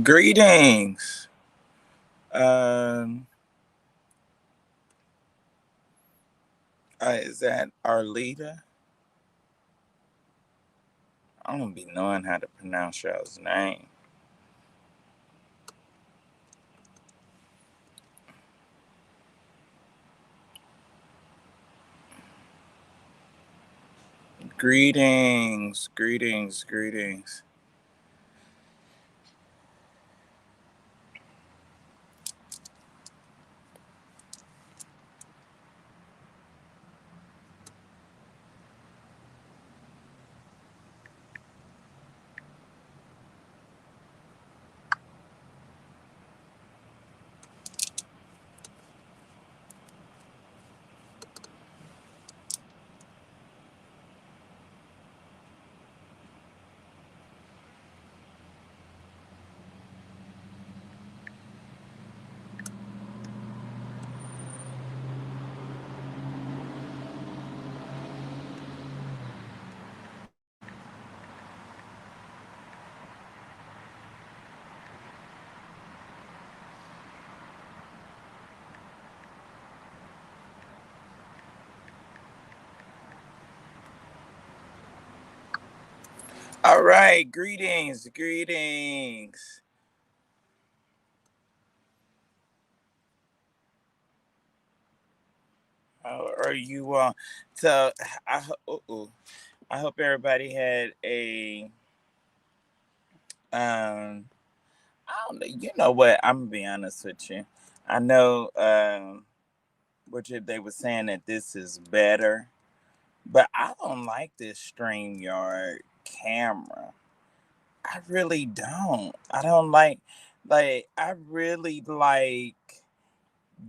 Greetings. Um, is that Arlita? I don't be knowing how to pronounce y'all's name. Greetings, greetings, greetings. All right, greetings, greetings. How are you all? So, I hope everybody had a I don't know. You know what? I'm gonna be honest with you. I know they were saying that this is better. But I don't like this StreamYard camera. I really don't. I don't like I really like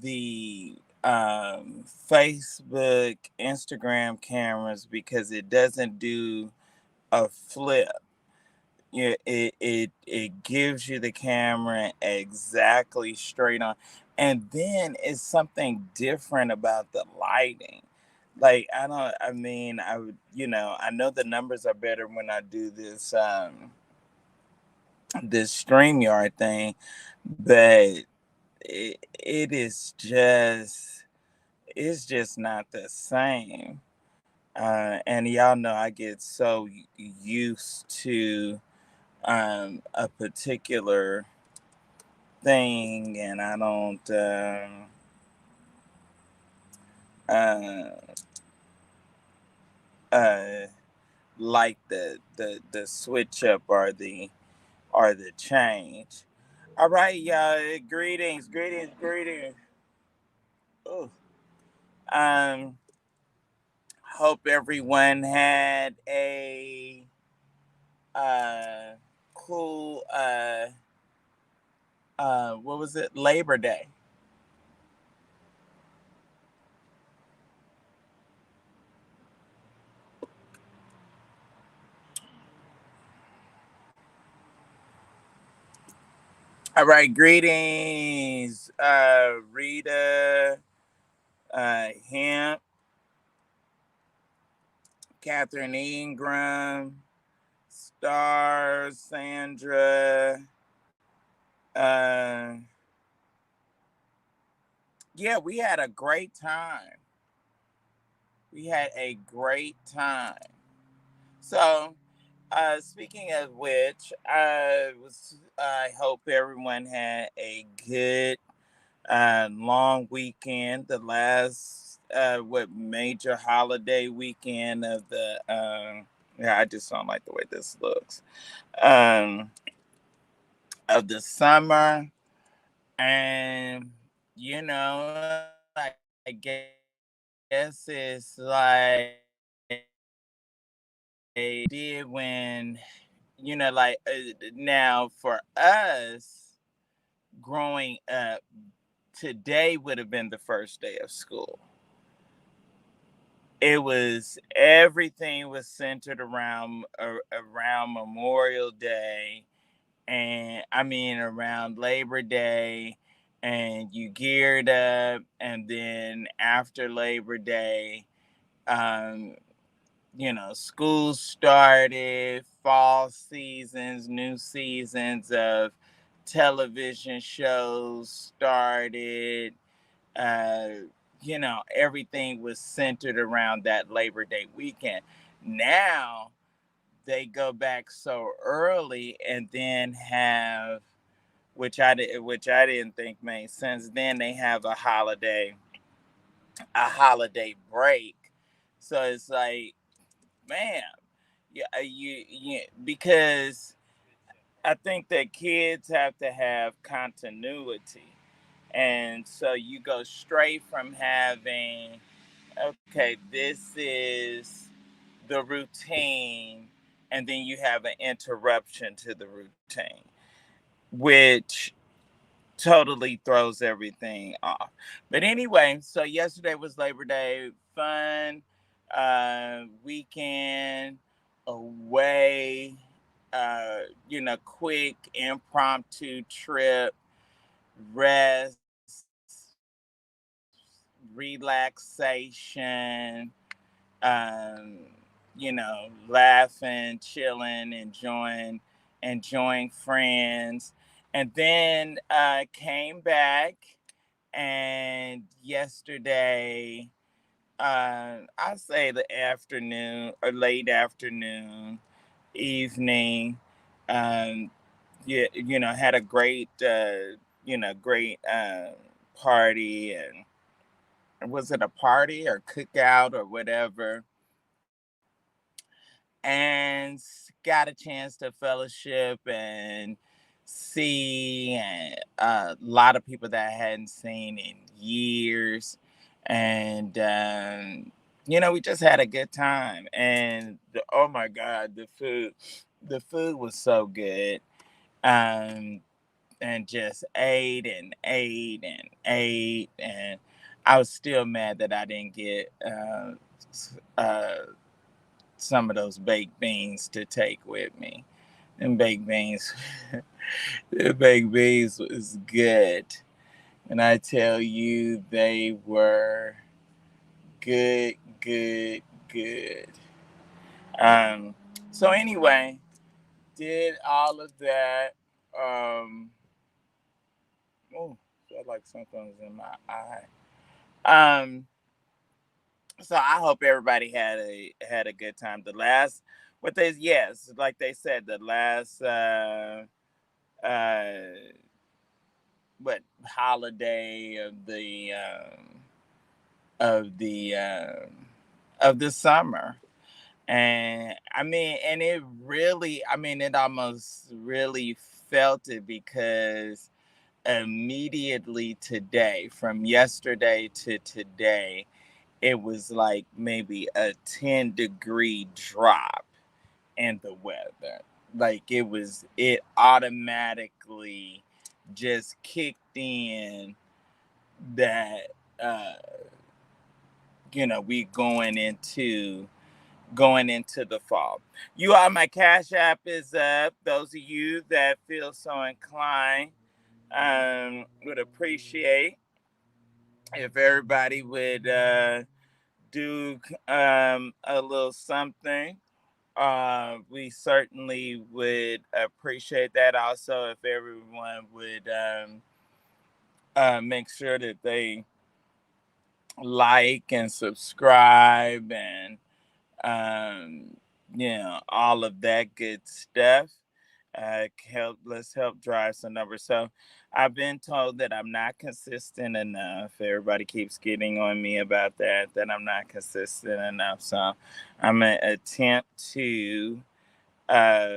the Facebook, Instagram cameras because it doesn't do a flip. Yeah, it gives you the camera exactly straight on. And then it's something different about the lighting. Like I mean, I would, I know the numbers are better when I do this StreamYard thing, but it's just not the same. And y'all know I get so used to a particular thing, and I don't uh, uh, like the switch up or the change. All right, y'all. Greetings, greetings, greetings. Ooh. Um, hope everyone had a cool what was it? Labor Day. All right, greetings, Rita, Hemp, Catherine Ingram, Star, Sandra. Uh, yeah, we had a great time. We had a great time. So, speaking of which, I hope everyone had a good long weekend. The last what major holiday weekend of the yeah, I just don't like the way this looks. Um, of the summer, and I guess it's like they did when now for us growing up, today would have been the first day of school. It was everything was centered around Memorial Day, and I mean around Labor Day, and you geared up, and then after Labor Day, um, school started, fall seasons, new seasons of television shows started. uh, everything was centered around that Labor Day weekend. Now they go back so early and then have, which I didn't think made sense. Then they have a holiday break. So it's like, man, yeah, because I think that kids have to have continuity. And so you go straight from having, okay, this is the routine, and then you have an interruption to the routine, which totally throws everything off. But anyway, so yesterday was Labor Day, fun weekend away, quick impromptu trip, rest, relaxation, laughing, chilling, enjoying friends, and then came back. And yesterday, I say the afternoon or late afternoon, evening, um, yeah, had a great party. And was it a party or cookout or whatever? And got a chance to fellowship and see a lot of people that I hadn't seen in years. And we just had a good time. And oh my God, the food was so good. um and just ate and ate and ate. And I was still mad that I didn't get uh some of those baked beans to take with me. And baked beans, the baked beans was good. And I tell you, they were good, good, good. Um, so anyway, did all of that. Um, oh, felt like something was in my eye. Um, so I hope everybody had a good time. The last, what they yes, like they said, the last uh what holiday of the of the summer. And I mean, and it really, I mean, it almost really felt it, because immediately today, from yesterday to today, it was like maybe a 10-degree drop in the weather. Like it automatically just kicked in that uh we going into the fall. You all, my Cash App is up. Those of you that feel so inclined, would appreciate if everybody would do a little something. We certainly would appreciate that. Also, if everyone would make sure that they like and subscribe, and all of that good stuff. Let's help drive some numbers. So I've been told that I'm not consistent enough. Everybody keeps getting on me about that I'm not consistent enough. So I'm gonna uh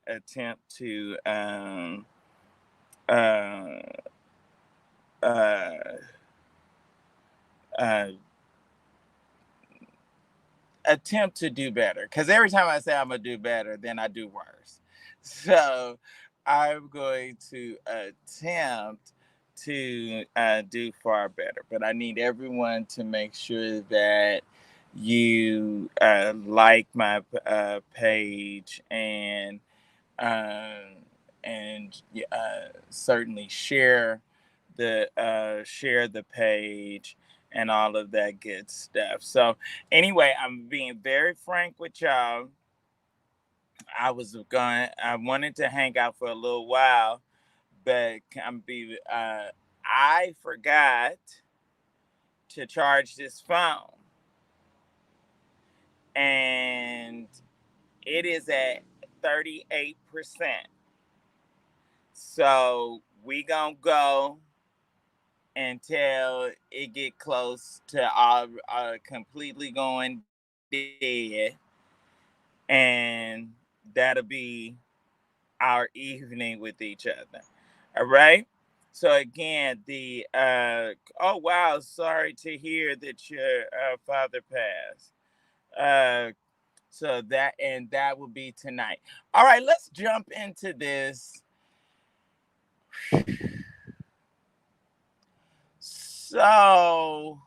attempt to uh uh uh attempt to do better, because every time I say I'm gonna do better, then I do worse. So I'm going to attempt to do far better, but I need everyone to make sure that you like my page, um, and certainly share the page and all of that good stuff. So anyway, I'm being very frank with y'all. I wanted to hang out for a little while, but I forgot to charge this phone, and it is at 38%. So we gonna go until it get close to all completely going dead, and that'll be our evening with each other. All right. So again, the oh wow, sorry to hear that your father passed. Uh, so that will be tonight. All right, let's jump into this. So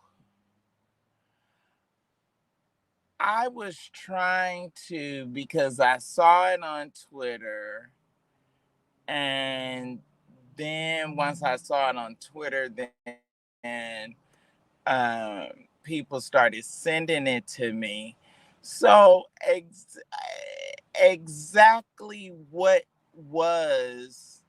I was trying to, because I saw it on Twitter, and then once I saw it on Twitter, then people started sending it to me. So exactly was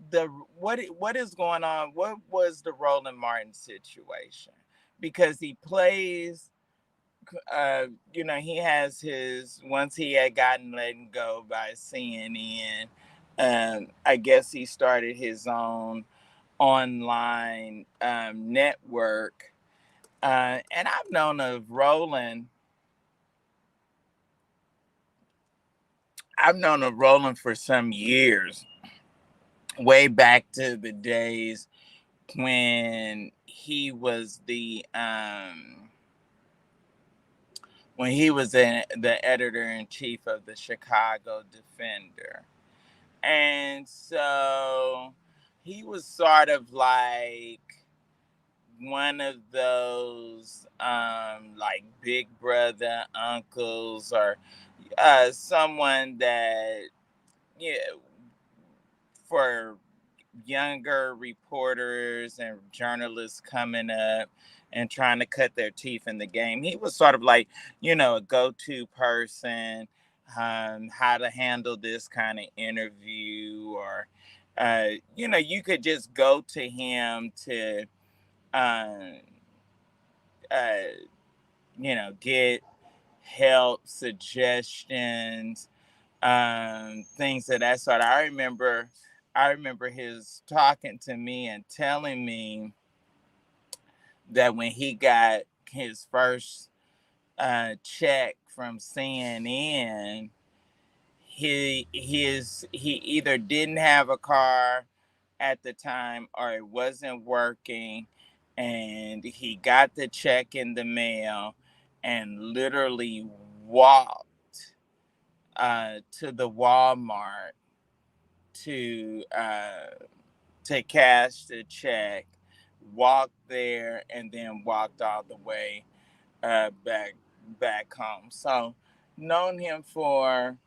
the what is going on? What was the Roland Martin situation? Because he plays, he has his, once he had gotten let go by CNN, I guess he started his own online network. And I've known of Roland for some years, way back to the days when he was the editor in chief of the Chicago Defender. And so he was sort of like one of those like big brother uncles, or someone that, yeah, for younger reporters and journalists coming up and trying to cut their teeth in the game. He was sort of like, a go-to person, how to handle this kind of interview, or, you could just go to him to, uh, uh, get help, suggestions, things of that sort. I remember his talking to me and telling me that when he got his first check from CNN, he either didn't have a car at the time, or it wasn't working, and he got the check in the mail and literally walked to the Walmart to cash the check, walked there, and then walked all the way back home. So known him for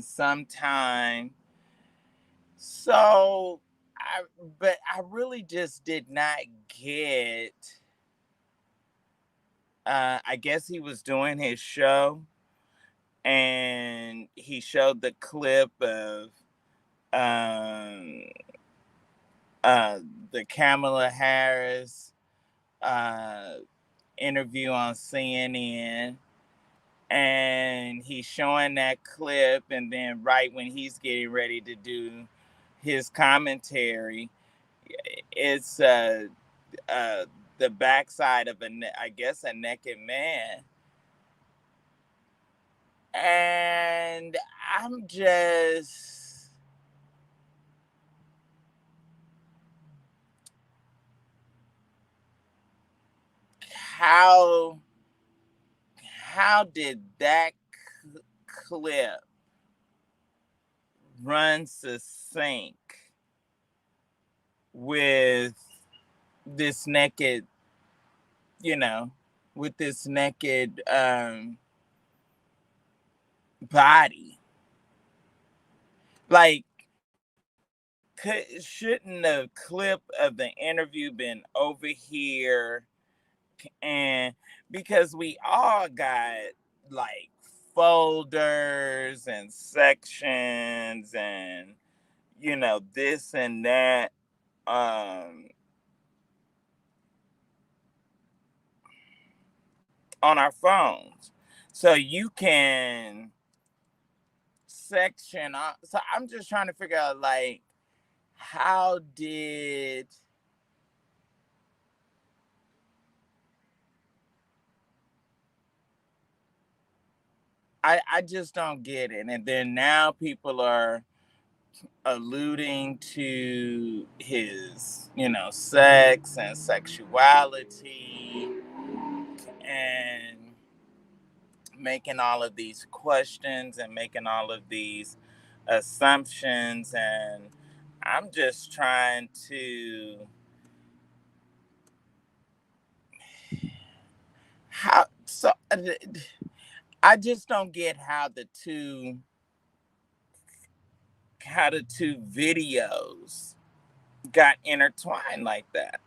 some time. So but I really just did not get. I guess he was doing his show, and he showed the clip of um, uh, the Kamala Harris uh, interview on CNN, and he's showing that clip, and then right when he's getting ready to do his commentary, it's uh, the backside of I guess a naked man, and I'm just, how did that clip run succinct with this naked, you know, with this naked body? Like, shouldn't the clip of the interview been over here? And because we all got like folders and sections, and this and that, um, on our phones. So you can section. So I'm just trying to figure out, like, how did I just don't get it. And then now people are alluding to his, sex and sexuality, and making all of these questions and making all of these assumptions. And I'm just trying to, how so I just don't get how the two videos got intertwined like that.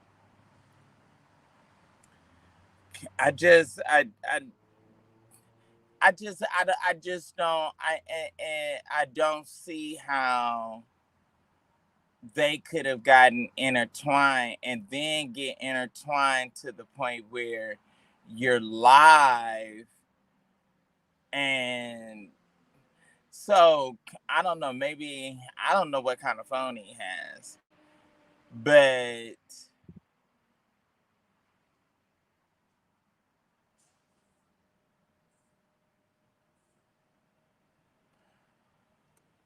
I just I just don't I don't see how they could have gotten intertwined and then get intertwined to the point where you're live. And so I don't know, maybe I don't know what kind of phone he has, but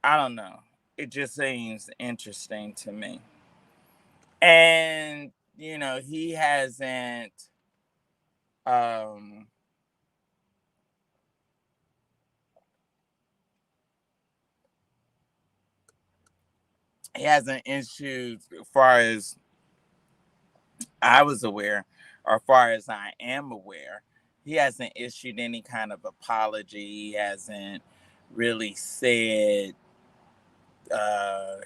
I don't know. It just seems interesting to me. And um he hasn't issued, as far as I was aware, or as far as I am aware, he hasn't issued any kind of apology. He hasn't really said, uh,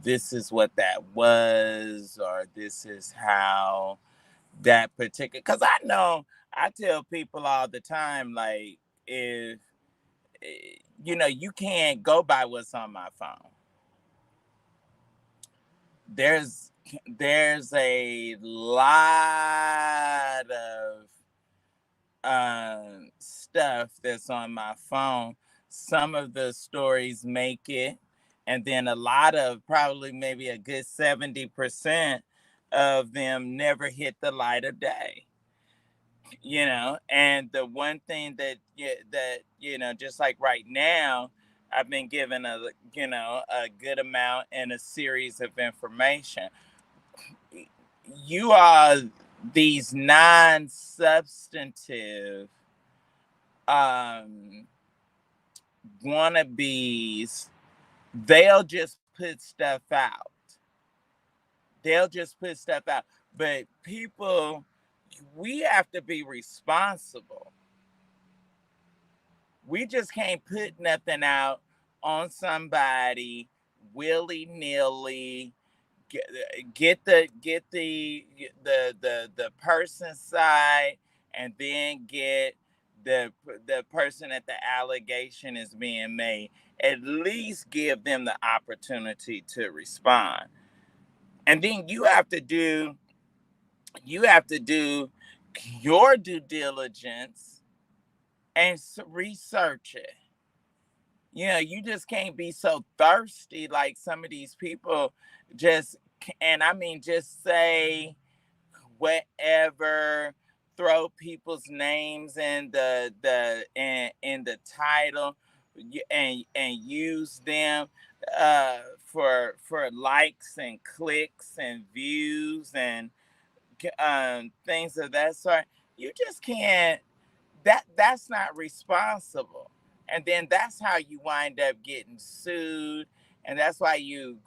this is what that was, or this is how that particular. Because I know I tell people all the time, like, if you can't go by what's on my phone. There's a lot of stuff that's on my phone. Some of the stories make it, and then a lot of, probably maybe a good 70% of them never hit the light of day. And the one thing that just like right now, I've been given a good amount and a series of information. You are these non-substantive um wannabes. They'll just put stuff out. But people, we have to be responsible. We just can't put nothing out on somebody willy-nilly. Get the person's side, and then get the person that the allegation is being made. At least give them the opportunity to respond. And then you have to do your due diligence and research it. You just can't be so thirsty like some of these people. Just and I mean, just say whatever, throw people's names in the title, and use them for likes and clicks and views and things of that sort. You just can't. That's not responsible. And then that's how you wind up getting sued, and that's why you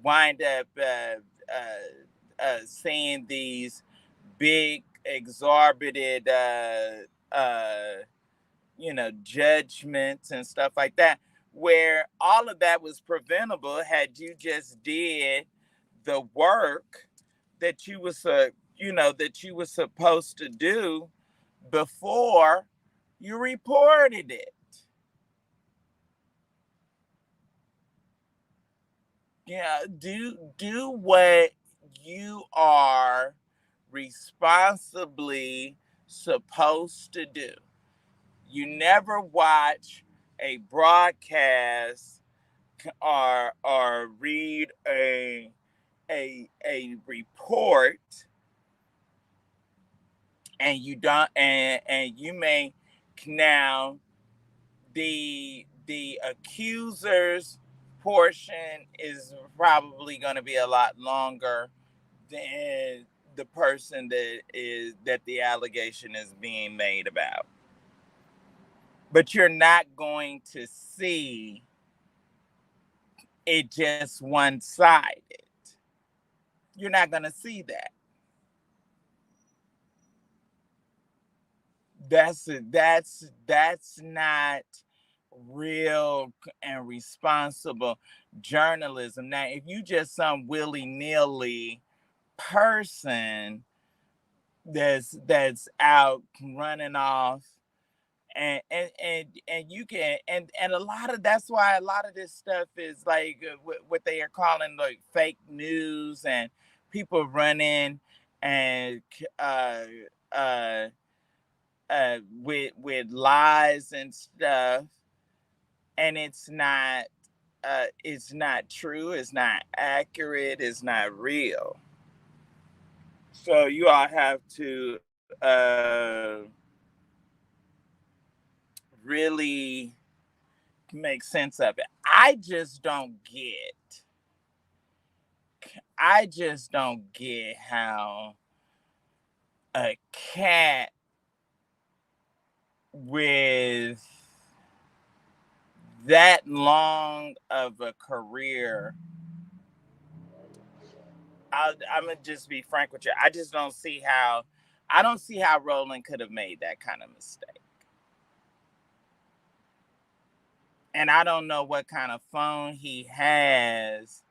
wind up seeing these big exorbitant judgments and stuff like that, where all of that was preventable had you just did the work that you were supposed to do before you reported it. Yeah, do what you are responsibly supposed to do. You never watch a broadcast or read a report, and you don't, and you may now, the accuser's portion is probably going to be a lot longer than the person that the allegation is being made about. But you're not going to see it just one-sided. You're not going to see that. That's not real and responsible journalism. Now, if you just some willy-nilly person that's out running off, and you can, and a lot of, that's why a lot of this stuff is like what they are calling like fake news, and people running and uh uh with lies and stuff, and it's not true, it's not accurate, it's not real. So you all have to really make sense of it. I just don't get how a cat with that long of a career, I'm gonna just be frank with you. I just don't see how. I don't see how Roland could have made that kind of mistake. And I don't know what kind of phone he has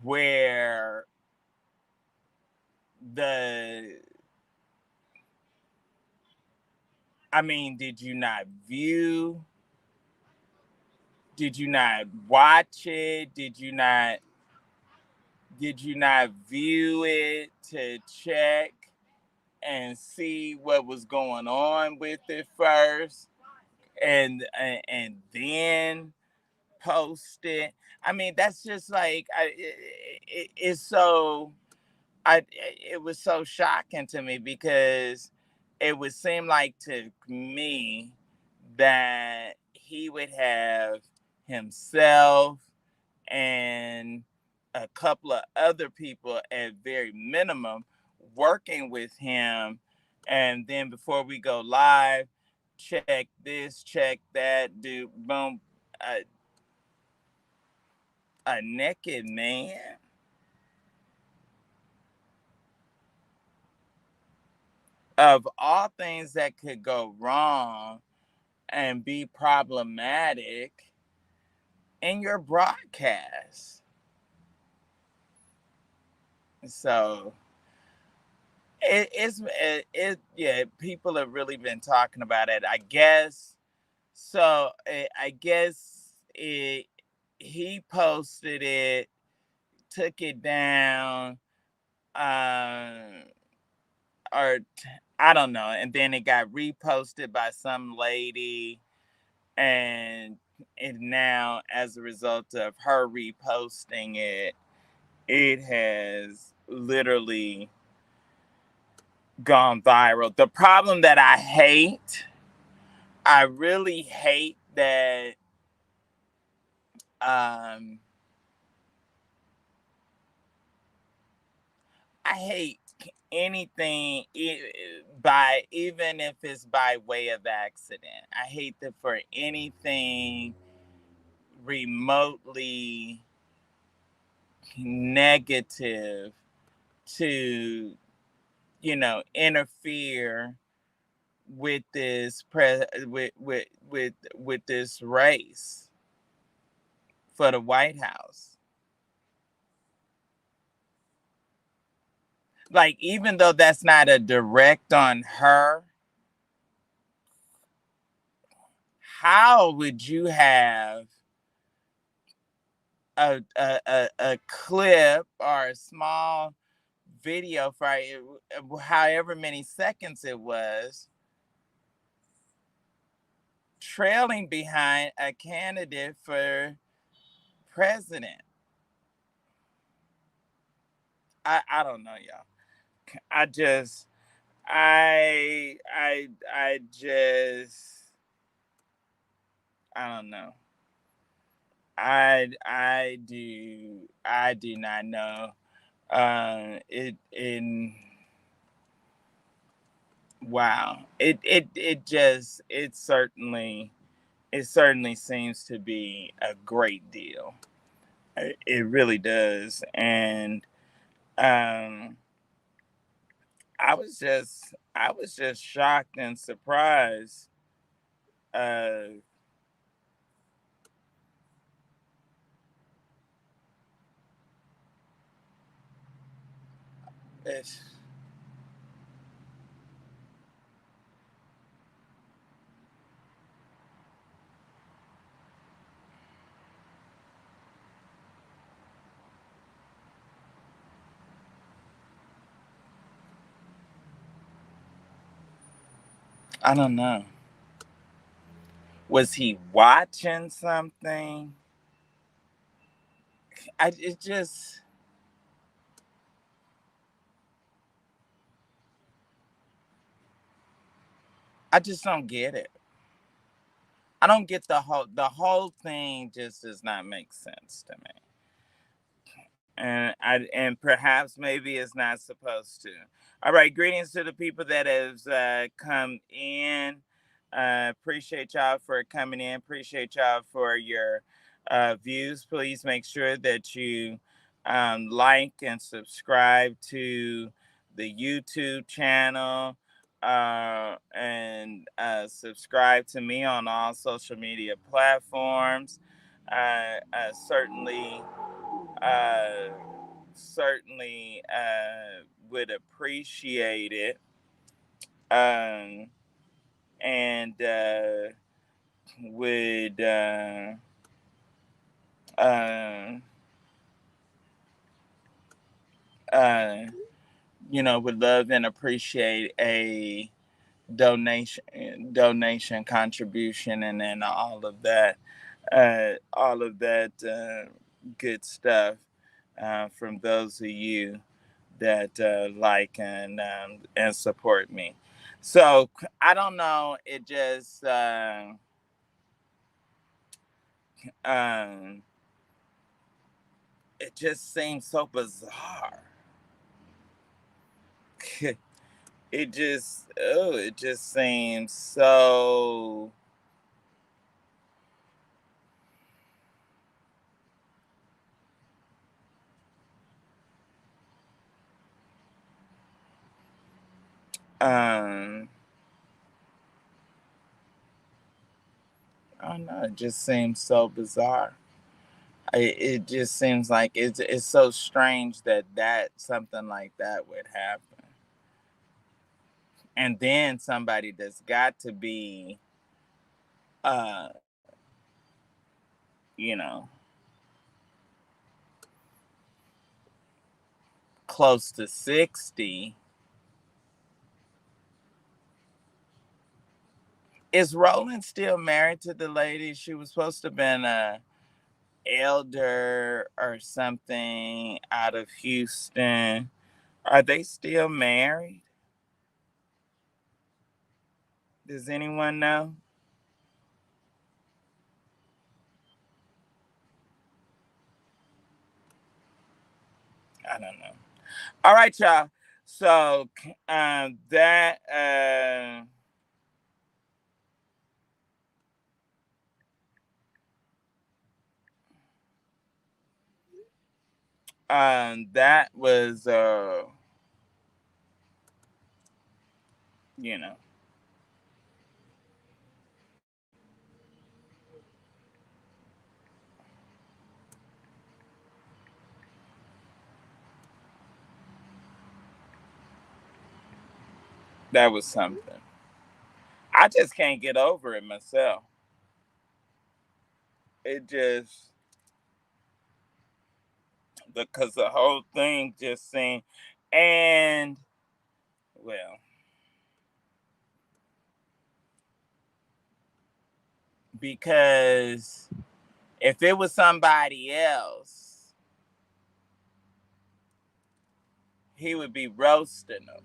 where the. I mean, did you not view? Did you not watch it? Did you not view it to check and see what was going on with it first, and then post it? I mean, that's just like it's so. It was so shocking to me because it would seem like to me that he would have himself and a couple of other people at very minimum working with him, and then before we go live, check this, check that, do boom. a, a naked man, of all things that could go wrong and be problematic in your broadcast. So yeah, people have really been talking about it, I guess. So I guess he posted it, took it down, um, or I don't know, and then it got reposted by some lady, and now as a result of her reposting it, it has literally gone viral. The problem that I really hate that um I hate anything by, even if it's by way of accident. I hate that for anything remotely negative to, interfere with this with this race for the White House. Like, even though that's not a direct on her, how would you have a clip or a small video for however many seconds it was, trailing behind a candidate for president. I don't know, y'all. I just I just I don't know. I do not know. It in Wow. It certainly seems to be a great deal. It really does. And um I was just shocked and surprised. Uh it's, I don't know. Was he watching something? I it just I just don't get it. I don't get the whole thing. Just does not make sense to me. And perhaps maybe it's not supposed to. All right, greetings to the people that has come in. Appreciate y'all for coming in. Appreciate y'all for your views. Please make sure that you like and subscribe to the YouTube channel, and subscribe to me on all social media platforms. Certainly uh, would appreciate it. Um, and would uh, uh, would love and appreciate a donation contribution, and then all of that good stuff from those of you that like and support me. So I don't know. Um, it just seems so bizarre. It just seems so. Um, I don't know. It just seems so bizarre. It just seems like it's so strange that something like that would happen, and then somebody that's got to be, uh, you know, close to 60. Is Roland still married to the lady? She was supposed to have been a elder or something out of Houston. Are they still married? Does anyone know? I don't know. All right, y'all. So that was you know that was something. I just can't get over it myself. It just because the whole thing just seemed, and well, because if it was somebody else, he would be roasting them.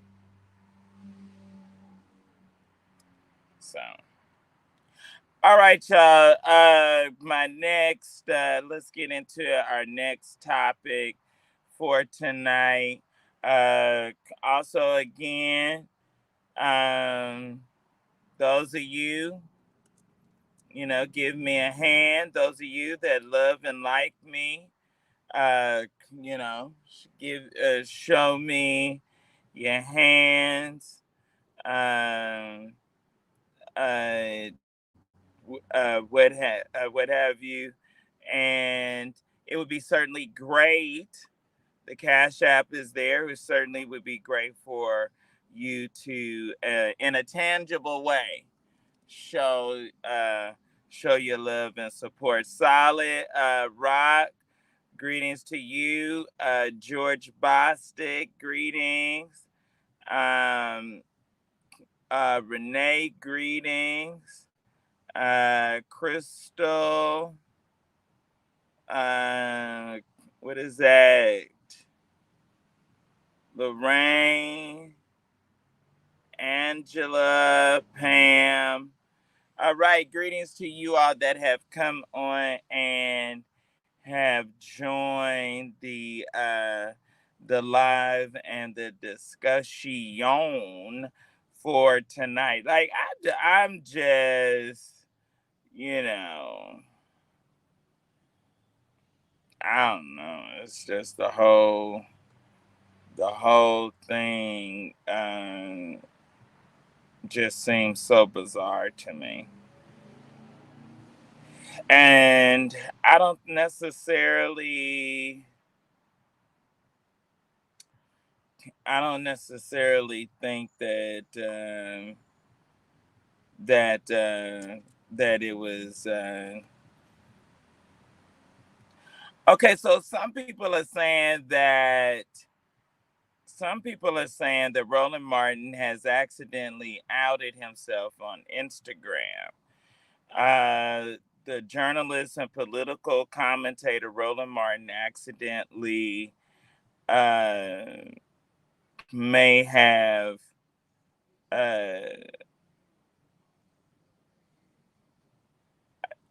So, all right, y'all. My next, let's get into our next topic for tonight. Also, again, um, those of you, give me a hand. Those of you that love and like me, uh, give, show me your hands. Um, uh, what have you, and it would be certainly great. The Cash App is there. It certainly would be great for you to, in a tangible way, show show your love and support. Solid Rock, greetings to you. George Bostic, greetings. Um, Renee, greetings. Crystal, uh, what is that? Lorraine, Angela, Pam. All right, greetings to you all that have come on and have joined the live and the discussion for tonight. Like I'm just, you know, I don't know. It's just the whole thing just seems so bizarre to me. And I don't necessarily think that that it was okay. So some people are saying that Roland Martin has accidentally outed himself on Instagram. The journalist and political commentator Roland Martin accidentally uh, may have uh,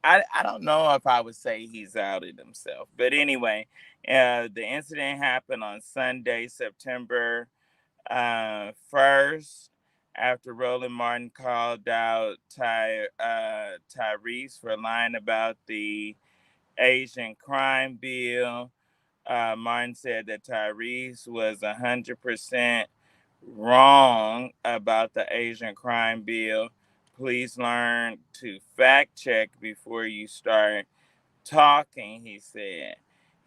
I don't know if I would say he's outed himself, but anyway, the incident happened on Sunday, September 1st, after Roland Martin called out Tyrese for lying about the Asian crime bill. Martin said that Tyrese was 100% wrong about the Asian crime bill. Please learn to fact check before you start talking, he said.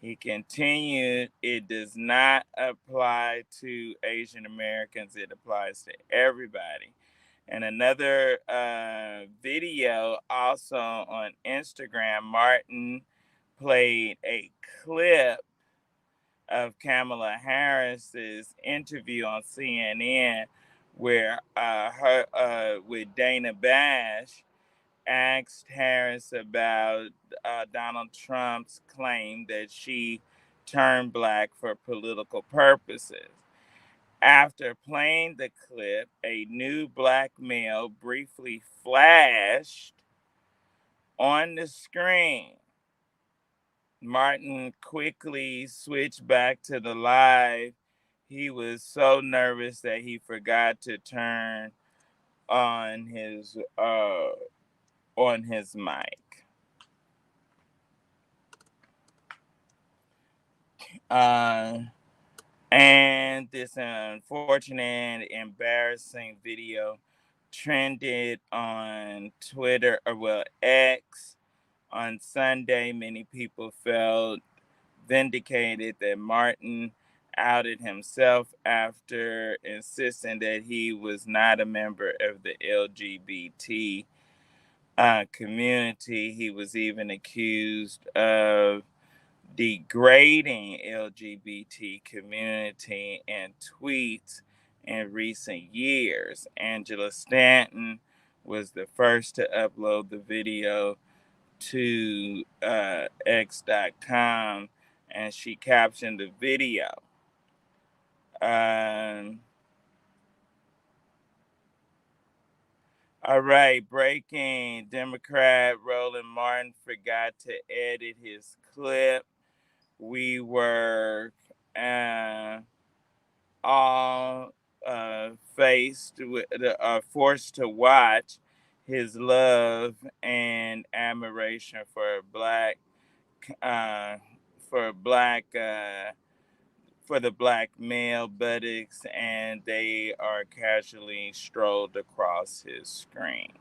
He continued, it does not apply to Asian Americans, it applies to everybody. And another video also on Instagram, Martin played a clip of Kamala Harris's interview on CNN, where her with Dana Bash asked Harris about Donald Trump's claim that she turned black for political purposes. After playing the clip, a new black male briefly flashed on the screen. Martin quickly switched back to the live. He was so nervous that he forgot to turn on his mic. Uh, and this unfortunate, embarrassing video trended on Twitter, or well, X, on Sunday. Many people felt vindicated that Martin outed himself after insisting that he was not a member of the LGBT community. He was even accused of degrading LGBT community in tweets in recent years. Angela Stanton was the first to upload the video to X.com, and she captioned the video. Um, all right, breaking. Democrat Roland Martin forgot to edit his clip. We were all faced with forced to watch his love and admiration uh, for black for the black male buttocks, and they are casually strolled across his screen.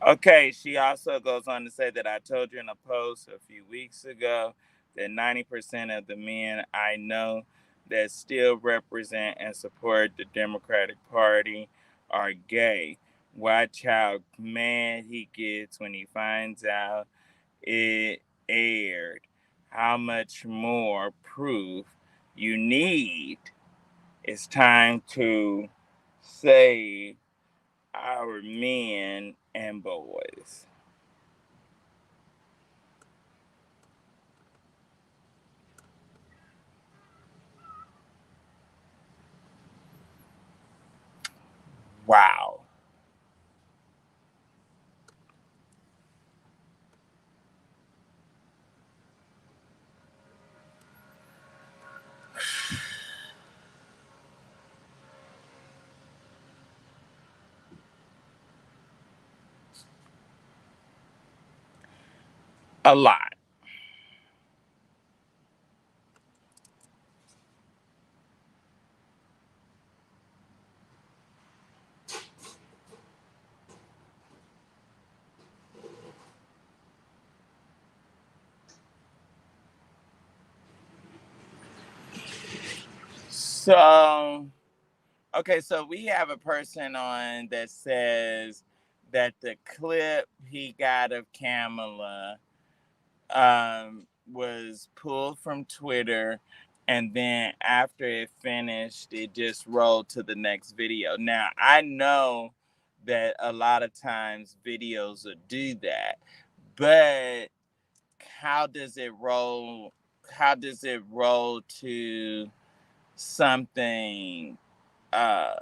Okay, she also goes on to say that I told you in a post a few weeks ago that 90% of the men I know that still represent and support the Democratic Party are gay. Watch how mad he gets when he finds out it aired. How much more proof you need? It's time to save our men and boys. Wow. A lot. So, okay, so we have a person on that says that the clip he got of Kamala was pulled from Twitter, and then after it finished, it just rolled to the next video. Now, I know that a lot of times videos will do that, but how does it roll? How does it roll to something uh,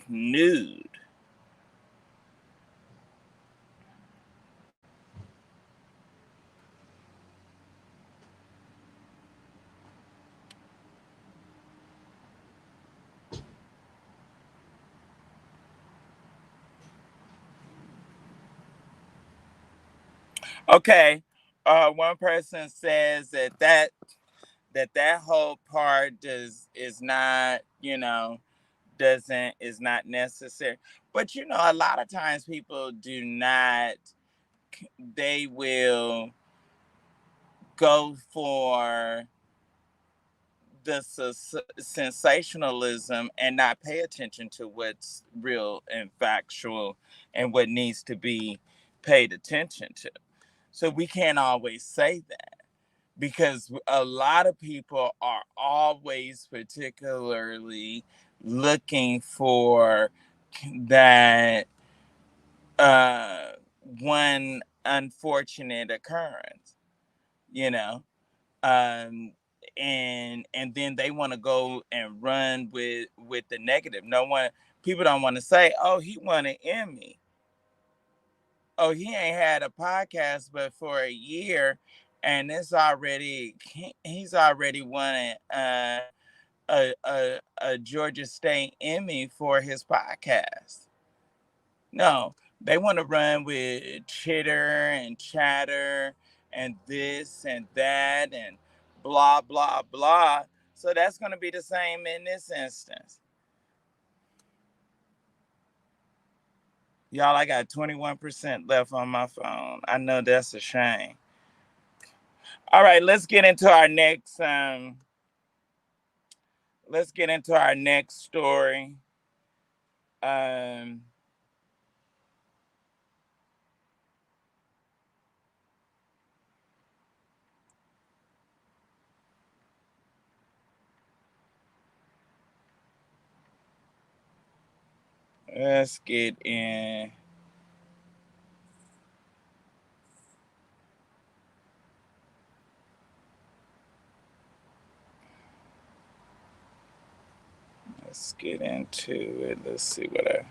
nude? Okay, one person says that whole part is not, doesn't is not necessary. But a lot of times people do not. They will go for the sensationalism and not pay attention to what's real and factual and what needs to be paid attention to. So we can't always say that, because a lot of people are always particularly looking for that uh, one unfortunate occurrence, you know, um, and then they want to go and run with the negative. No one, people don't want to say, "Oh, he won an Emmy. Oh, he ain't had a podcast but for a year, and he's already won a Georgia State Emmy for his podcast." No, they want to run with chitter and chatter and this and that and blah blah blah. So that's going to be the same in this instance. Y'all, I got 21% left on my phone. I know that's a shame. All right, let's get into our next story. Um, let's get in. Let's get into it. Let's see what I.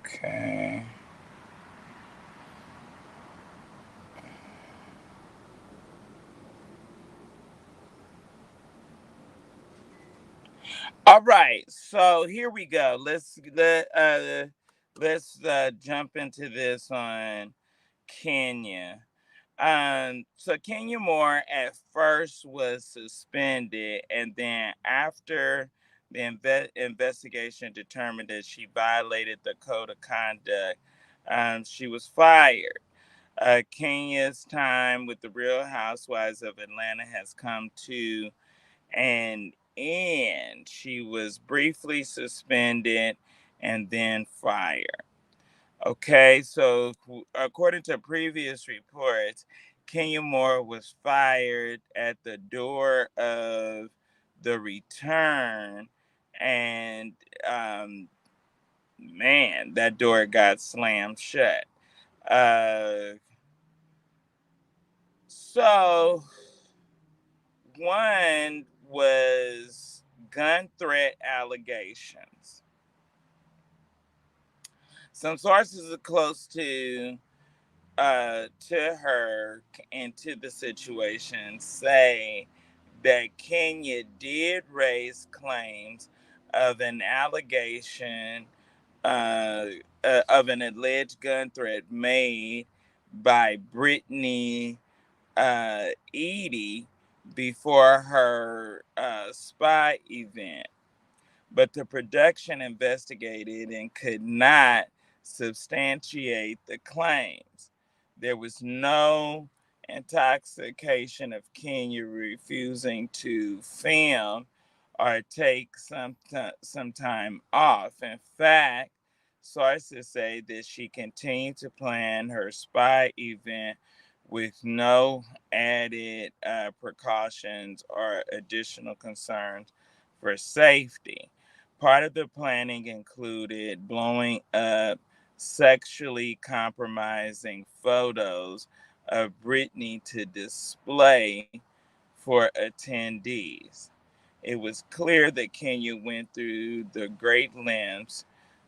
Okay. All right. So here we go. Let's jump into this on Kenya. So Kenya Moore at first was suspended, and then after the investigation determined that she violated the code of conduct, she was fired. Kenya's time with the Real Housewives of Atlanta has come to an end. She was briefly suspended and then fired. Okay, so according to previous reports, Kenya Moore was fired at the door of the return, and man, that door got slammed shut. Uh, so one was gun threat allegations. Some sources are close to her and to the situation say that Kenya did raise claims of an allegation of an alleged gun threat made by Brittany Edie before her spy event, but the production investigated and could not substantiate the claims. There was no intoxication of Kenya refusing to film or take some time off. In fact, sources say that she continued to plan her spy event with no added precautions or additional concerns for safety. Part of the planning included blowing up sexually compromising photos of Britney to display for attendees. It was clear that Kenya went through the great lengths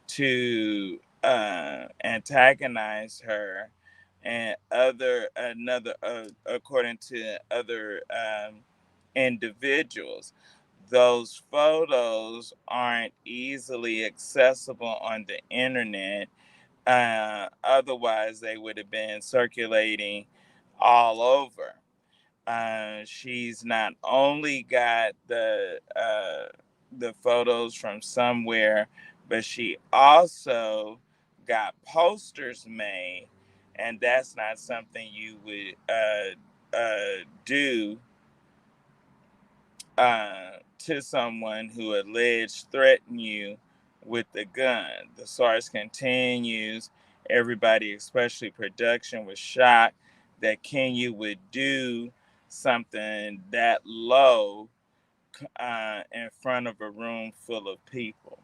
to antagonize her and according to other individuals. Those photos aren't easily accessible on the internet. Otherwise, they would have been circulating all over. She's not only got the photos from somewhere, but she also got posters made, and that's not something you would do to someone who alleged threatened you with the gun. The source continues. Everybody, especially production, was shocked that Kenya would do something that low in front of a room full of people.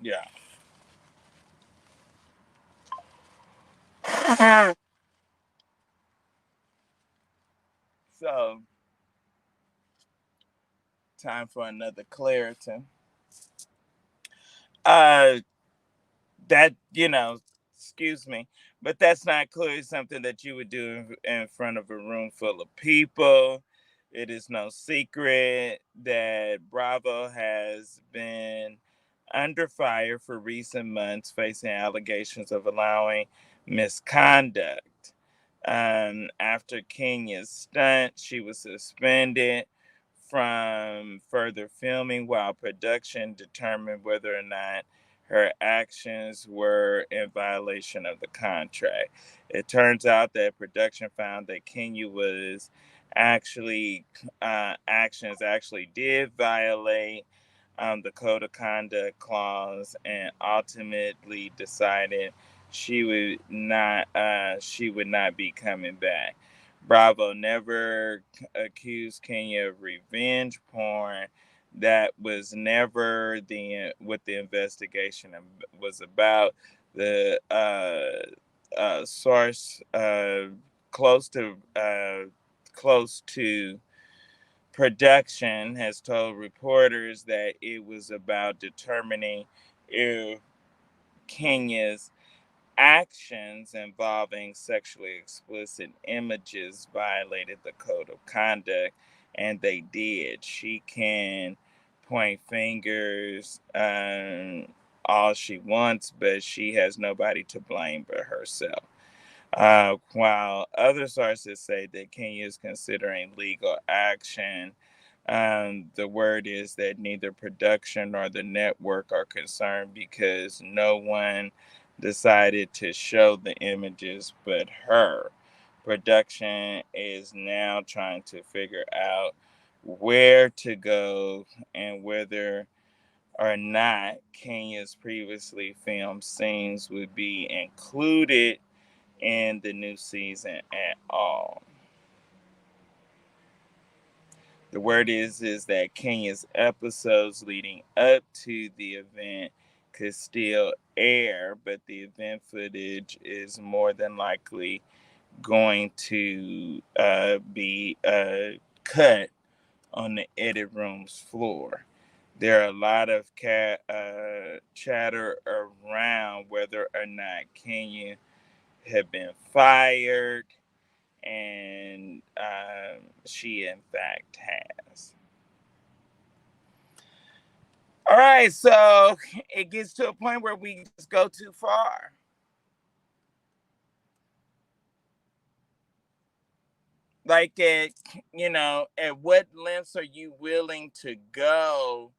Yeah. So, time for another Claritin. Uh, that excuse me, but that's not clearly something that you would do in front of a room full of people. It is no secret that Bravo has been under fire for recent months, facing allegations of allowing misconduct. After Kenya's stunt, she was suspended from further filming while production determined whether or not her actions were in violation of the contract. It turns out that production found that Kenya was actually actions actually did violate the code of conduct clause, and ultimately decided she would not be coming back. Bravo never accused Kenya of revenge porn. That was never what the investigation was about. The source close to production has told reporters that it was about determining if Kenya's actions involving sexually explicit images violated the code of conduct, and they did. She can point fingers all she wants, but she has nobody to blame but herself. While other sources say that Kenya is considering legal action, the word is that neither production nor the network are concerned because no one decided to show the images but her. Production is now trying to figure out where to go and whether or not Kenya's previously filmed scenes would be included in the new season at all. The word is that Kenya's episodes leading up to the event could still air, but the event footage is more than likely going to be cut on the edit room's floor. There are a lot of chatter around whether or not Kenya had been fired, and she in fact has. All right, so it gets to a point where we just go too far. Like at what lengths are you willing to go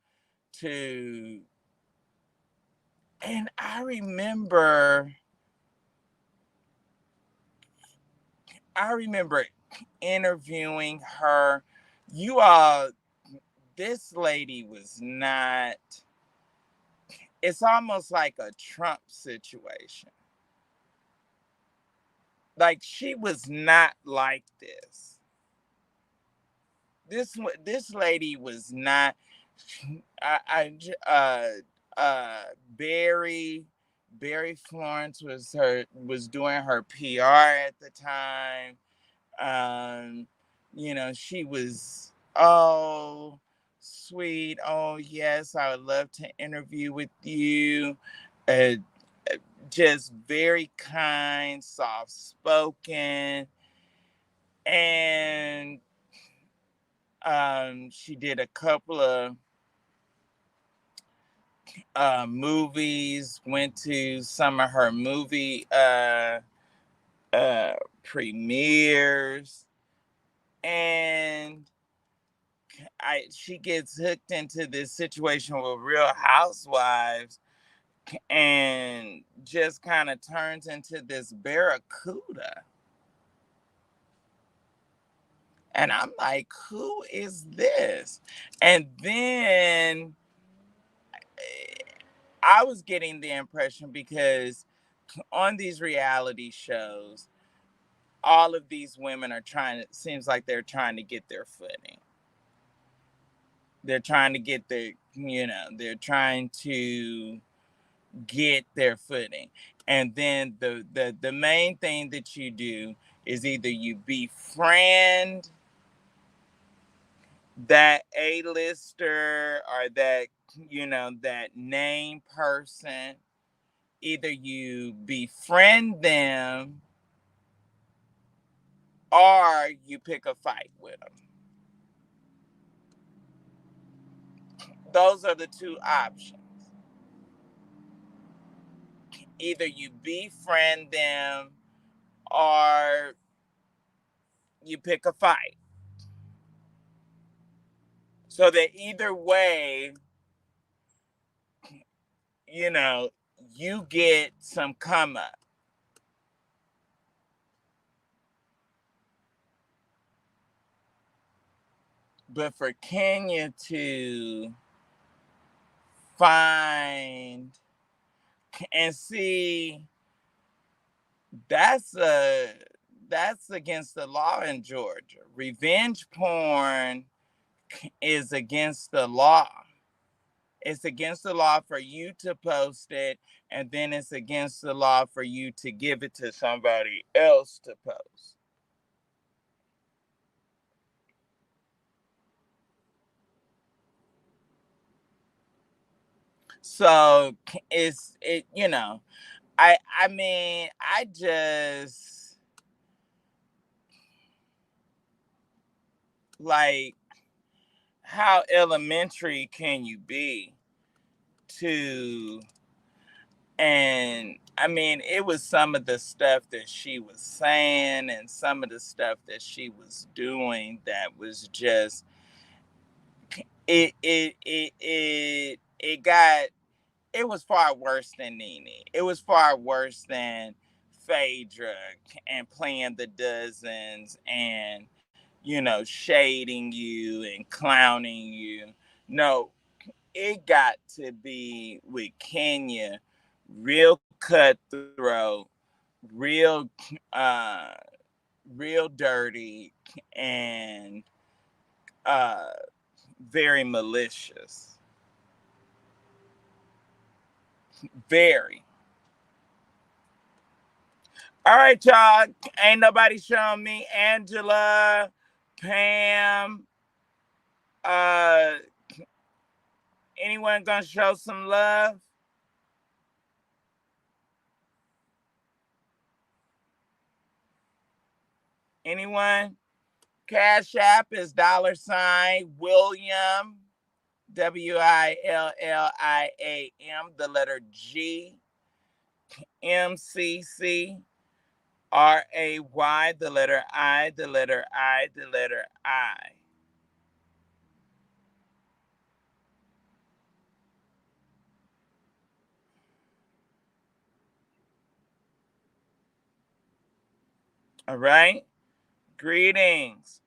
to? And I remember interviewing her. You all, this lady was not, it's almost like a Trump situation. Like, she was not like this. This lady was not. I Barry Florence was doing her PR at the time. Um, she was, oh, sweet. Oh, yes, I would love to interview with you. Uh, just very kind, soft spoken. And she did a couple of movies, went to some of her movie premieres, and she gets hooked into this situation with Real Housewives and just kind of turns into this barracuda. And I'm like, who is this? And then I was getting the impression, because on these reality shows, all of these women are seems like they're trying to get their footing. They're trying to get they're trying to get their footing. And then the main thing that you do is either you befriend that A-lister or that name person. Either you befriend them or you pick a fight with them. Those are the two options. either you befriend them or you pick a fight. So that either way, you know, you get some come up. But for Kenya to find and see, that's a that's against the law in Georgia. Revenge porn is against the law. It's against the law for you to post it, and then it's against the law for you to give it to somebody else to post. So I mean, I just like, how elementary can you be to, and I mean, it was some of the stuff that she was saying and some of the stuff that she was doing that was just, it got, it was far worse than Nene. It was far worse than Phaedra and playing the dozens and, shading you and clowning you. No, it got to be with Kenya, real cutthroat, real, uh, real dirty, and uh, very malicious. Very. All right, y'all. Ain't nobody showing me Angela, Pam. Uh, anyone gonna show some love? Anyone? Cash App is $William, WILLIAM, the letter G, MCCRAY, the letter I, the letter I, the letter I. All right. Greetings.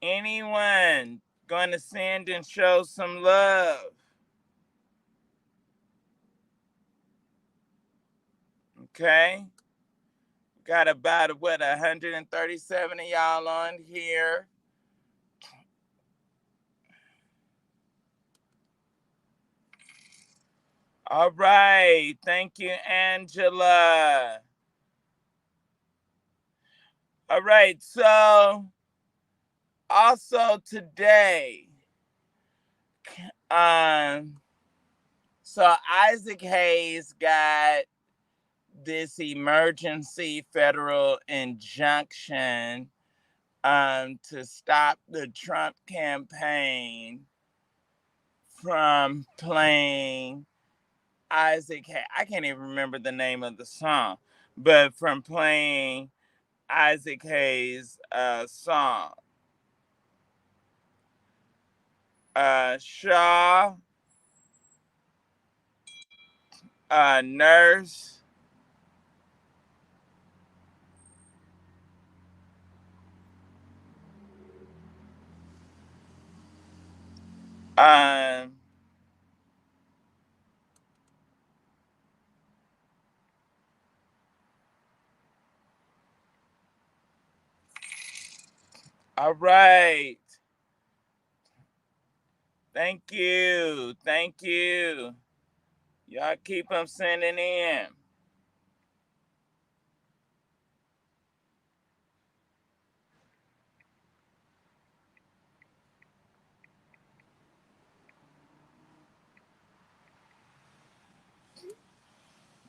Anyone going to send and show some love? Okay. Got about, 137 of y'all on here. All right. Thank you, Angela. All right. So, also today, um, so Issac Hayes got this emergency federal injunction to stop the Trump campaign from playing Issac Hayes. I can't even remember the name of the song, but from playing Issac Hayes' song. Shaw, Nurse, um, all right. Thank you. Thank you. Y'all keep them sending in.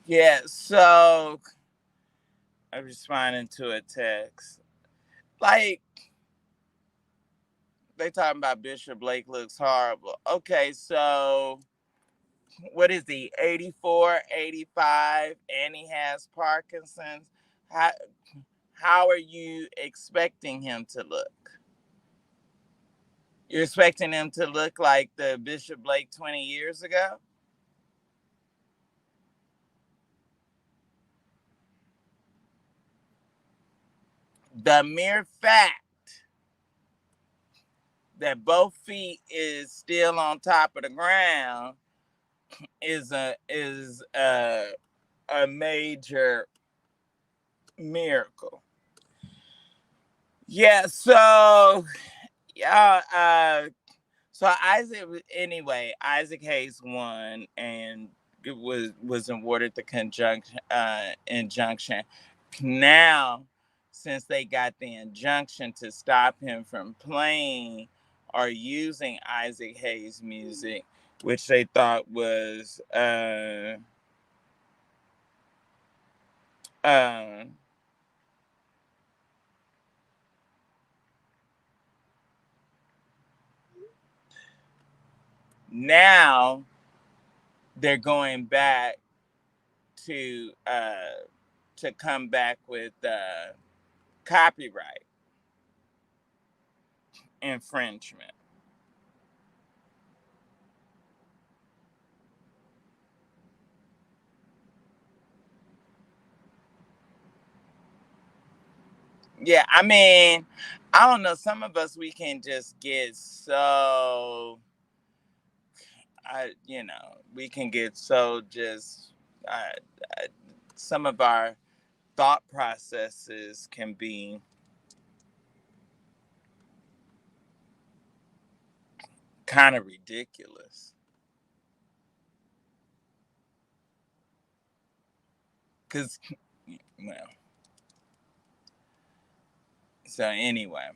Yeah, so I'm responding to a text. Like, they talking about Bishop Blake looks horrible. Okay, so what is he, 84, 85, and he has Parkinson's? How, how are you expecting him to look? You're expecting him to look like the Bishop Blake 20 years ago? The mere fact that both feet is still on top of the ground is a major miracle. Yeah, so yeah, so Isaac Hayes won and it was awarded the injunction. Now, since they got the injunction to stop him from playing or using Isaac Hayes music, which they thought was uh, now they're going back to come back with copyright infringement. Yeah, I mean, I don't know. Some of us we can just get so, we can get so just. Uh, uh, some of our thought processes can be kind of ridiculous. Cause, well, so anyway,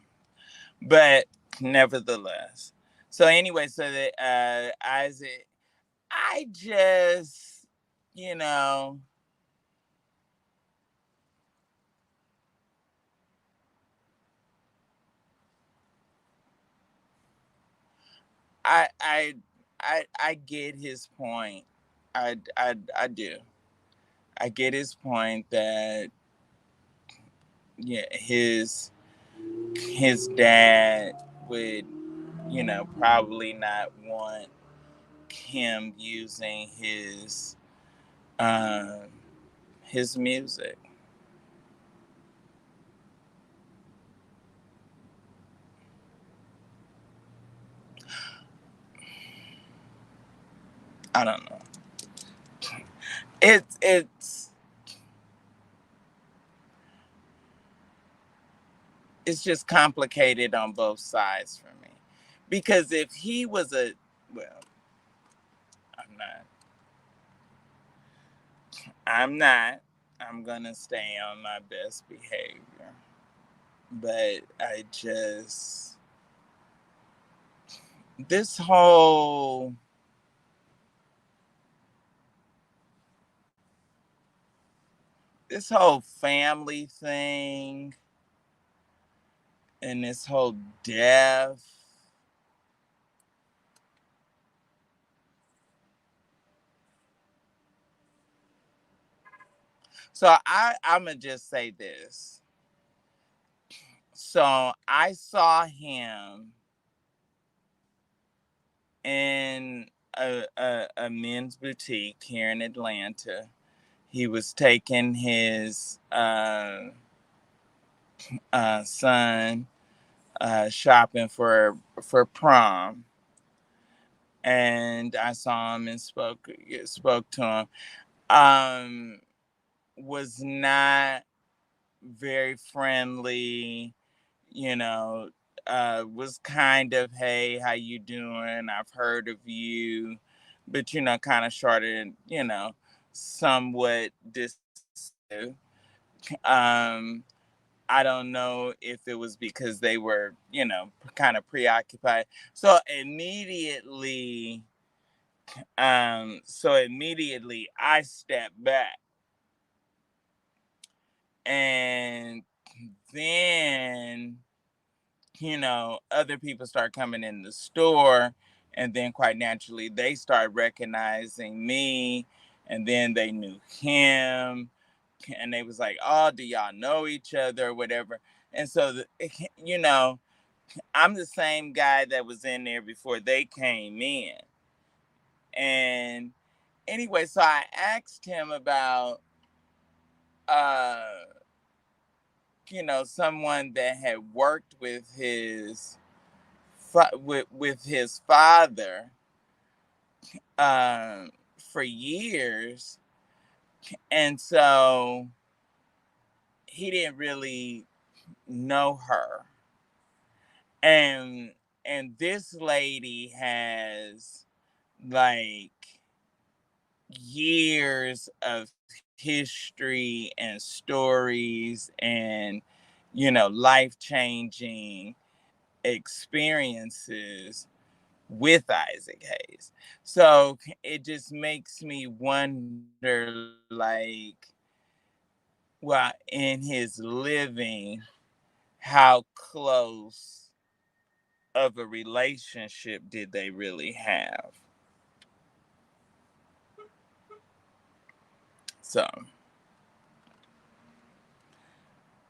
but nevertheless, so anyway, so that Isaac, I just, you know, I I I get his point. I do. I get his point that yeah, his dad would, probably not want him using um his music. I don't know. It's it's just complicated on both sides for me. Because if he was well, I'm not. I'm not. I'm gonna stay on my best behavior. But I just this whole family thing and this whole death. So I'm gonna just say this. So I saw him in a men's boutique here in Atlanta. He was taking his son shopping for prom, and I saw him and spoke to him. Um, was not very friendly, you know. Was kind of, hey, how you doing? I've heard of you, but kind of shorter, somewhat dismissive. Um, I don't know if it was because they were, kind of preoccupied. So immediately I stepped back, and then, other people start coming in the store, And then quite naturally, they started recognizing me, and then they knew him, and they was like, "Oh, do y'all know each other or whatever?" And so, you know, I'm the same guy that was in there before they came in. And anyway, so I asked him about, uh, someone that had worked with with his father for years, and so he didn't really know her. And this lady has like years of history and stories and life changing experiences with Issac Hayes. So it just makes me wonder, like, well, in his living, how close of a relationship did they really have? So,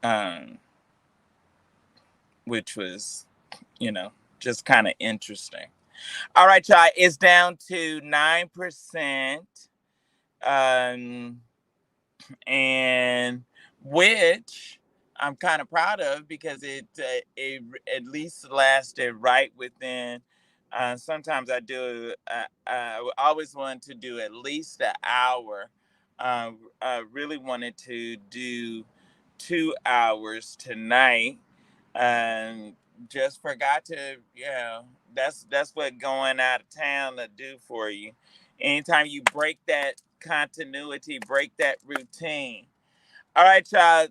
um, which was, you know, just kind of interesting. All right, y'all, it's down to 9%. Um, and which I'm kind of proud of because it at least lasted right within. Sometimes I do. I always wanted to do at least an hour. I really wanted to do 2 hours tonight. Um, just forgot to. That's what going out of town to do for you. Anytime you break that continuity, break that routine. All right, y'all.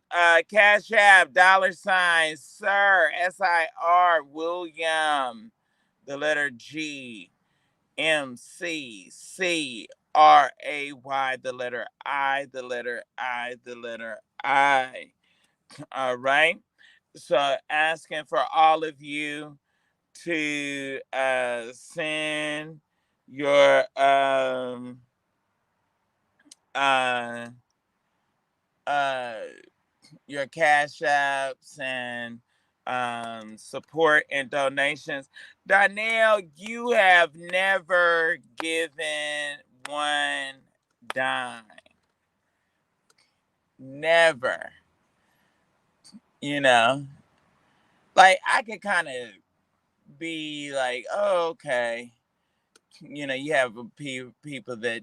Cash App, $ Sir, SIR, William, the letter G, MCCRAY, the letter I, the letter I, the letter I. All right. So asking for all of you to send your uh uh your cash apps and support and donations. Darnell, you have never given one dime. Never. You know, like I could kind of be like, oh, okay. You have people that,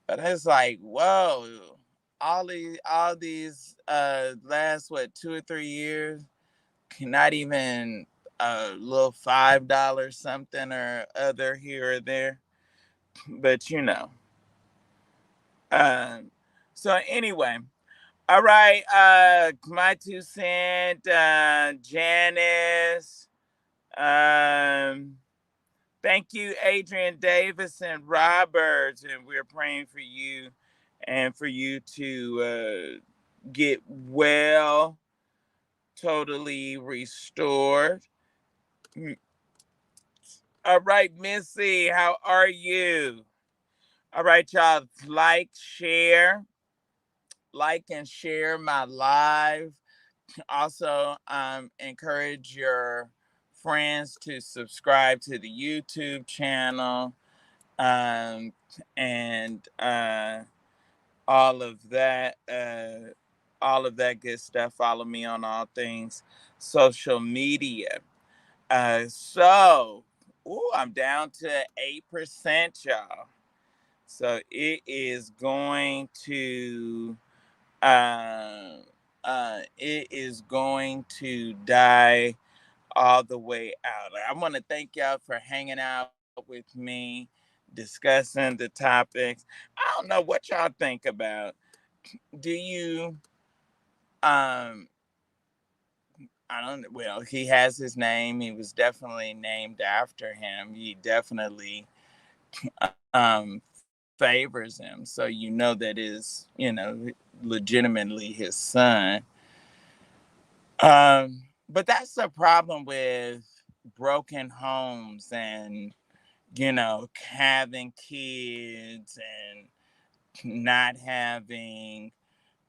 but it's like, whoa, all these last what 2 or 3 years, not even a little $5 something or other here or there, but Um, so anyway, all right. My 2 cent, Janice. Um, Thank you, Adrian Davis and Roberts, and we're praying for you and for you to get well, totally restored. All right, Missy, how are you? All right, y'all, like and share my live. Also, encourage your friends to subscribe to the YouTube channel, um, and all of that, all of that good stuff. Follow me on all things social media. So, I'm down to 8%, y'all. So uh, it is going to die all the way out. I want to thank y'all for hanging out with me, discussing the topics. I don't know what y'all think about. Do you I don't well, he has his name. He was definitely named after him. He definitely favors him. So that is, legitimately his son. But that's the problem with broken homes and, having kids and not having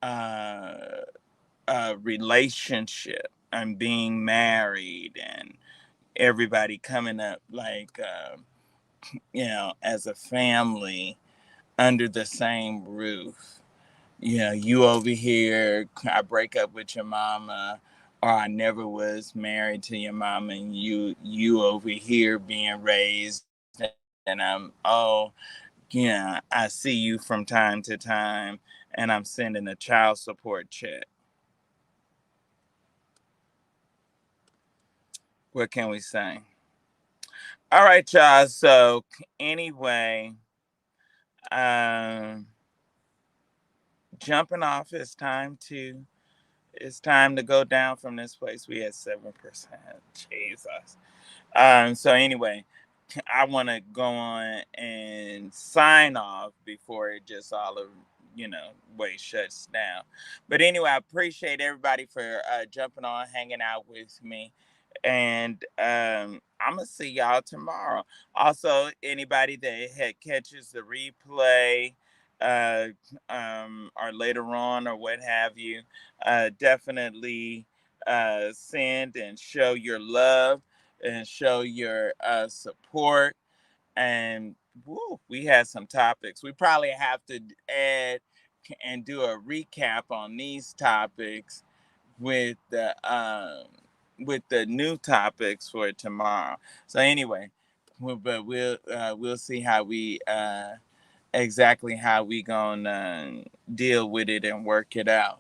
uh, a relationship and being married and everybody coming up like, as a family under the same roof. You over here, I break up with your mama, or I never was married to your mama, and you over here being raised, and I see you from time to time, and I'm sending a child support check. What can we say? All right, y'all. So anyway, um, jumping off. It's time to go down from this place. We had 7%. Jesus. So anyway, I want to go on and sign off before it just all of way shuts down. But anyway, I appreciate everybody for jumping on, hanging out with me, and I'm gonna see y'all tomorrow. Also, anybody that catches the replay, uh, or later on or what have you, definitely send and show your love and show your support. And woo, we had some topics. We probably have to add and do a recap on these topics with the new topics for tomorrow. So anyway, but we'll see how we exactly how we gonna deal with it and work it out.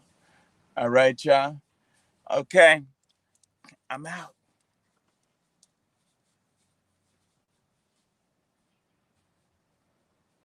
All right, y'all. Okay, I'm out.